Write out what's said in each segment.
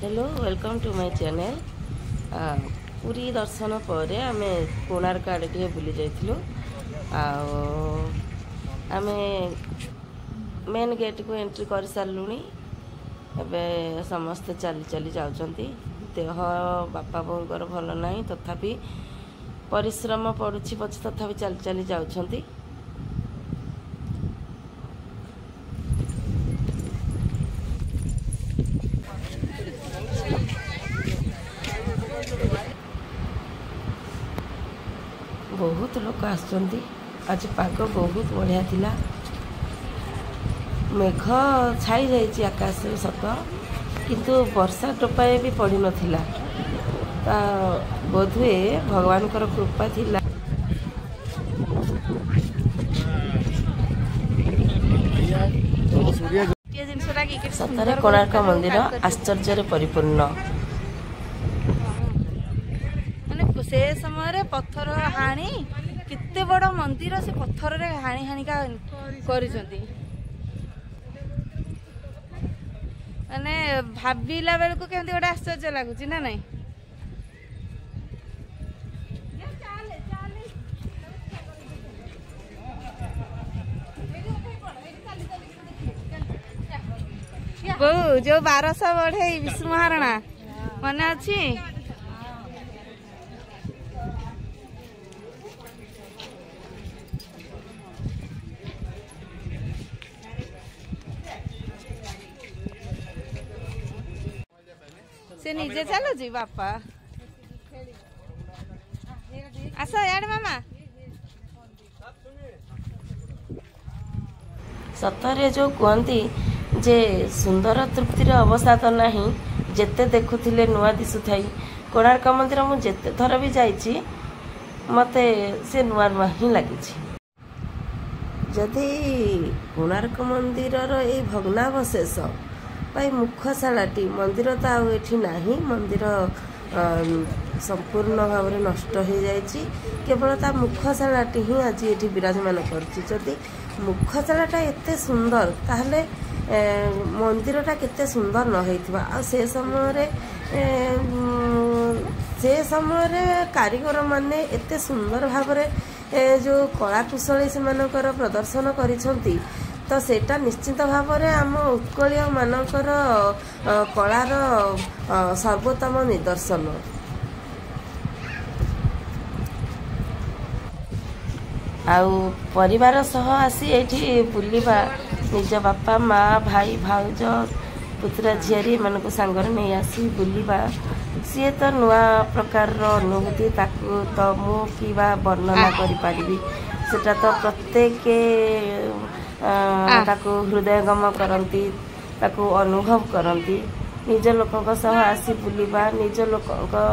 Hello welcome to my channel. Puri दर्शन पर आम कोणार्क आड़े टे बुली जाइलु। आम मेन गेट को एंट्री कर सारूँ। एबे समस्ते चली चली जाउछंती। देह बापा बोर भल ना तथापि परिश्रम पड़ुछि पछ तथापि चली चली जाउछंती। बहुत लोक आसुचंती। आज पाग बहुत बढ़िया थिला। मेघ छाई जाइए आकाश सत किंतु वर्षा टोपाए भी पड़ नथिला। बोधुए भगवान कृपा थिला। सतरे कोणार्क मंदिर आश्चर्य परिपूर्ण। से समय पत्थर हाणी किते बड़ मंदिर से पत्थर रे हाणी हाणिका करिसंती। माने भाबिला बेल को केमती गोटे आश्चर्य लगुच ना नहीं। बहु जो 1200 बढ़े विष्णु महाराणा मने अच्छी। से निजे चलो जी बापा आस यार मामा। सतरे जो कहती जे सुंदर तृप्तिर अवसाद तो नहीं। जेते देखुथिले नुआ दिशुथाई। कोणार्क मंदिर मु जेते थर भी जाइछि मते से नुआ नुआ ही लगी। जदि कोणार्क मंदिर ए भग्नावशेष भाई मुखशालाटी मंदिर तो आठी ना। मंदिर संपूर्ण भाव में नष्ट हो जाइए। केवल ता मुखशालाटी ही आज ये विराजमान करदी मुखशालाटा एते सुंदर ताहले मंदिरटा केते सुंदर न होइथिबा। आ से समय कारीगर माने एते सुंदर भाव जो कलाकुशली से प्रदर्शन करिसंती। तो सेटा निश्चित भाव में आम उत्कलीय मानकर कलार सर्वोत्तम निदर्शन। आउ परिवार सह आसी एठी बुलिबा निज बापा माँ भाई भाउज पुतरा झियारी मानक सांगर नहीं आसी बुलिबा सी तो नुआ प्रकार अनुभूति ताकू तो मु किबा वर्णना करि पारिबी। सेटा तो प्रत्येक ताकू हृदयगम करती ताकू अनुभव करती। निज लोकों सह आसी बुलिबा निज लोकों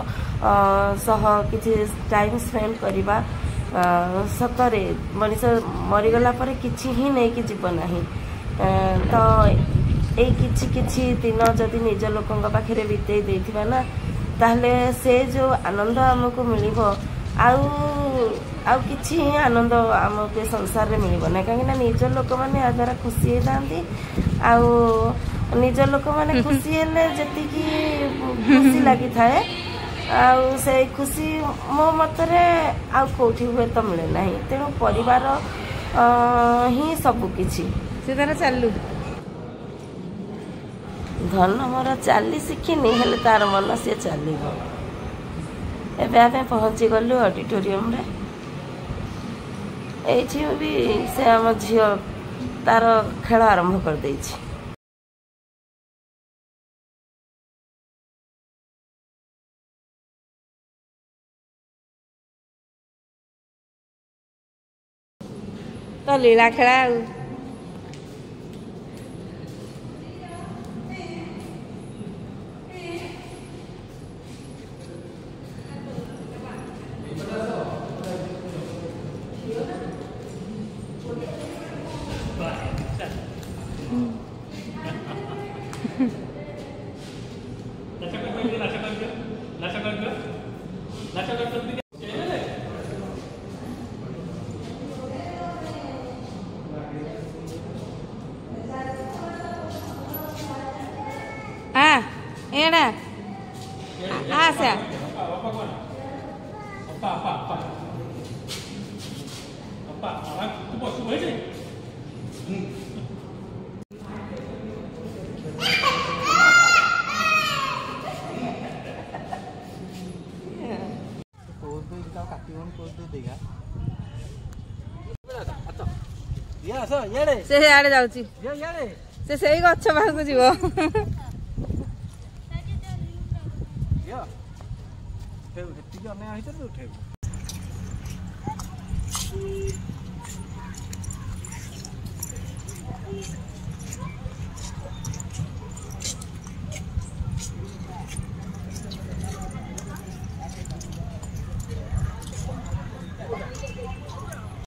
सह किछि टाइम स्पेंड करिबा सतरे मनीष मरीगला पर किछि ही नहीं कि जीव नाही। तो ए किछि किछि दिन जदि निज लोकों पाखे बितेई देथिबा ना ताहले से जो आनंद आमको मिलिबो आउ किछि आनंद आमके संसार रे मिलिबो ना। कहीं निज लोक मैंने आ द्वारा खुशी होती आउ निज लोक मैंने खुशी हेले जति खुशी लगी थाए आउ से खुशी मो मतरे आउ कोठी हुए तो मिले ना। तेणु परिवार ही सबु किछि से तार चालू धन मोर चाली शिखिनी हेले तार मन सी चलो। एबे आमे पहुंची गलु ऑडिटोरियम रे। एठी भी से आम झियो तार खेल आरंभ कर देछि। तो लीला खेला ଏଇଟା ଆସା ସେ ଇଆଡେ ଯାଉଛି ସେ ସେଇ ଗଛ ପାଖକୁ ଯିବ ଉଠେଇବୁ